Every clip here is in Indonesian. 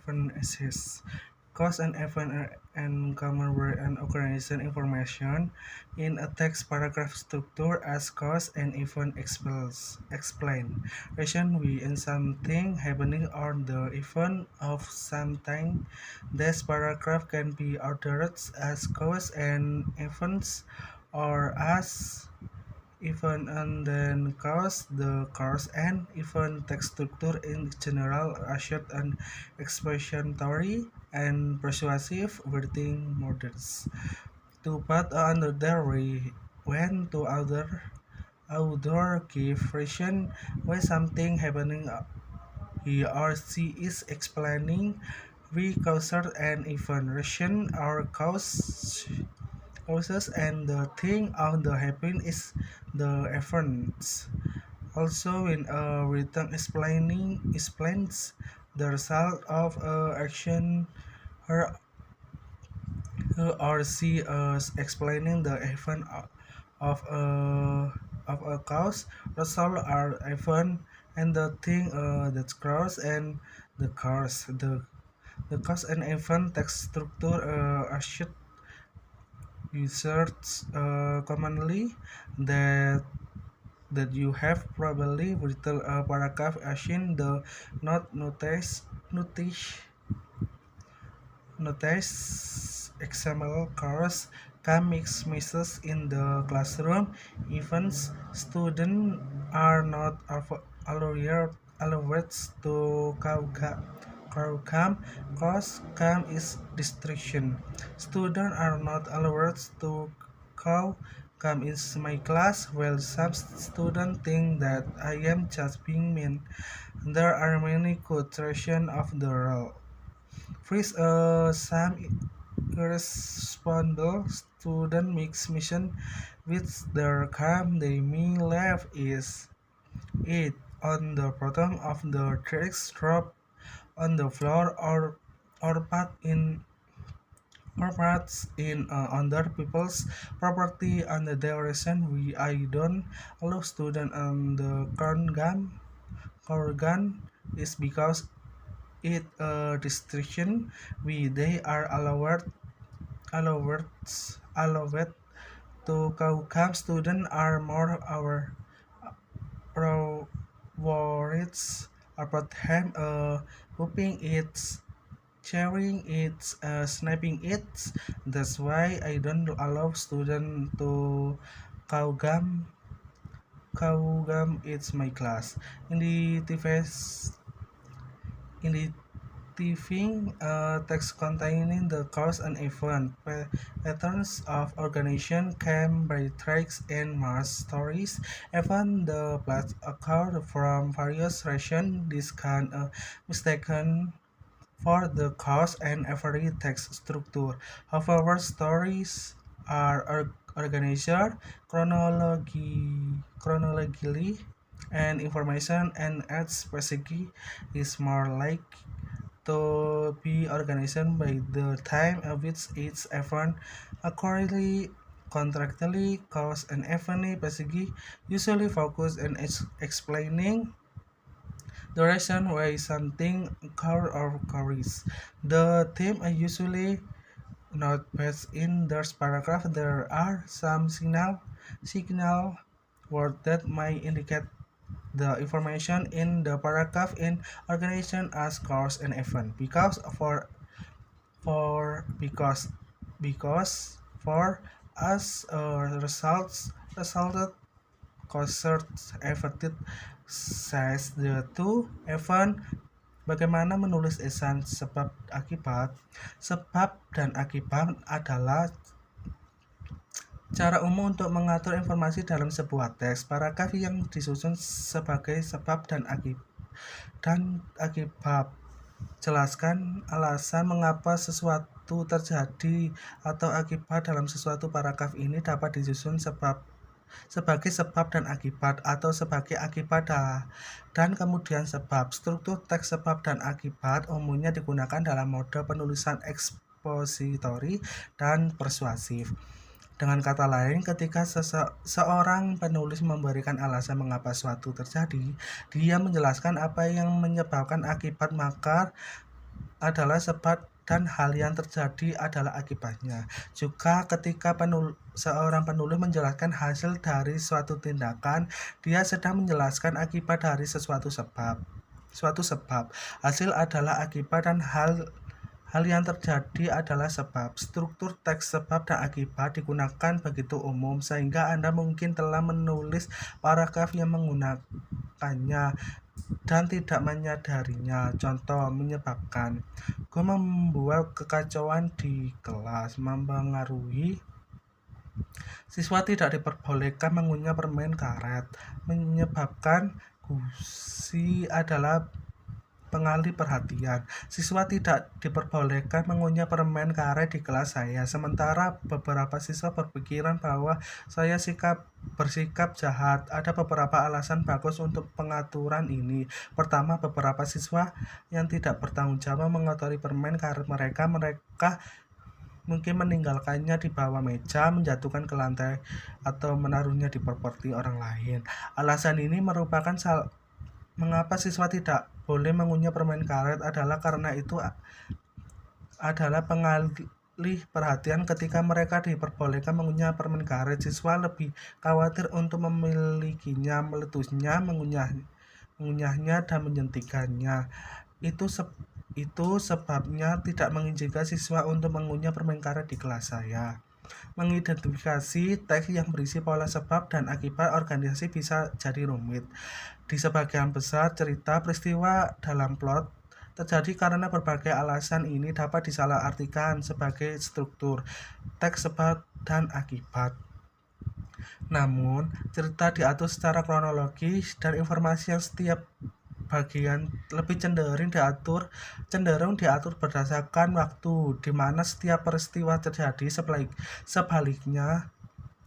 event exists. Cause and event are encumbered and organization information in a text paragraph structure as cause and event explain. Reason we in something happening or the event of something. This paragraph can be ordered as cause and events or as even and then cause the cause and even text structure in general assured and expository and persuasive wording models. To put another way, when to other author give reason why something happening he or she is explaining we caused an event reason or causes and the thing of the happen is the events. Also, when a written explaining explains the result of a action, her, her or she is explaining the event of a cause, result or event, and the thing that cause and the cause. The cause and event text structure are should users commonly that you have probably written a paragraph asking the not notice XML course can mix messages in the classroom. Even students are not allowed to cam cause cam is distraction. Students are not allowed to call come in my class. Well, some students think that I am just being mean. There are many quotations of the role. First, some irresponsible student mix mission with their calm they may laugh is it on the bottom of the tracks drop on the floor or parts in other people's property and the direction we I don't allow student and the organ is because it restriction we they are allowed allowed to come student are more our words about him hoping it's sharing it, snapping it. That's why I don't allow student to kawgam. Kawgam it's my class. In the TFS, in the thieving text containing the cause and event patterns of organization came by tracks and mass stories. Even the plots occur from various regions. This can mistaken for the cause and every text structure. However, stories are organized chronologically, and information and its specificity is more like to be organized by the time at which each event accordingly contractually cause and event basically usually focus on explaining the reason why something occurs or occurs. The theme are usually not based in this paragraph. There are some signal words that might indicate the information in the paragraph in organization as cause and event. Because for us resulted concert affected says the two event. Bagaimana menulis esan sebab akibat? Sebab dan akibat adalah cara umum untuk mengatur informasi dalam sebuah teks. Paragraf yang disusun sebagai sebab dan akibat. Jelaskan alasan mengapa sesuatu terjadi atau akibat dalam sesuatu. Paragraf ini dapat disusun sebagai sebab dan akibat atau sebagai akibat dan kemudian sebab. Struktur teks sebab dan akibat umumnya digunakan dalam mode penulisan ekspositori dan persuasif. Dengan kata lain, ketika seorang penulis memberikan alasan mengapa suatu terjadi, dia menjelaskan apa yang menyebabkan akibat, maka adalah sebab dan hal yang terjadi adalah akibatnya. Juga ketika seorang penulis menjelaskan hasil dari suatu tindakan, dia sedang menjelaskan akibat dari suatu sebab. Hasil adalah akibat dan hal yang terjadi adalah sebab. Struktur teks sebab dan akibat digunakan begitu umum sehingga Anda mungkin telah menulis paragraf yang menggunakannya dan tidak menyadarinya. Contoh, menyebabkan. Gue membuat kekacauan di kelas, mempengaruhi siswa tidak diperbolehkan mengunyah permen karet. Menyebabkan gusi adalah pengalih perhatian. Siswa tidak diperbolehkan mengunyah permen karet di kelas saya. Sementara beberapa siswa berpikiran bahwa saya bersikap jahat. Ada beberapa alasan bagus untuk pengaturan ini. Pertama, beberapa siswa yang tidak bertanggung jawab mengotori permen karet mereka mungkin meninggalkannya di bawah meja, menjatuhkan ke lantai, atau menaruhnya di properti orang lain. Alasan ini merupakan mengapa siswa tidak boleh mengunyah permen karet adalah karena itu adalah pengalih perhatian. Ketika mereka diperbolehkan mengunyah permen karet, siswa lebih khawatir untuk memilikinya, meletusnya, mengunyahnya, dan menyentikkannya. Itu sebabnya tidak mengizinkan siswa untuk mengunyah permen karet di kelas saya. Mengidentifikasi teks yang berisi pola sebab dan akibat organisasi bisa jadi rumit. Di sebagian besar cerita, peristiwa dalam plot terjadi karena berbagai alasan. Ini dapat disalahartikan sebagai struktur teks sebab dan akibat. Namun, cerita diatur secara kronologis dan informasi yang setiap bagian lebih cenderung diatur berdasarkan waktu, di mana setiap peristiwa terjadi. Sebaliknya,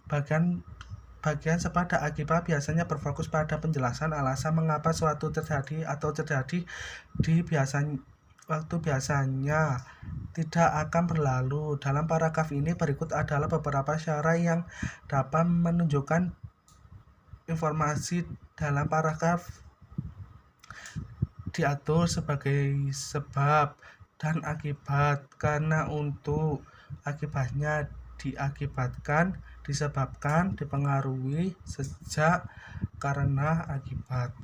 bagian sebab dan akibat biasanya berfokus pada penjelasan alasan mengapa suatu terjadi atau terjadi di biasanya tidak akan berlalu. Dalam paragraf ini berikut adalah beberapa cara yang dapat menunjukkan informasi dalam paragraf diatur sebagai sebab dan akibat karena untuk akibatnya diakibatkan, disebabkan, dipengaruhi, sejak, karena, akibat.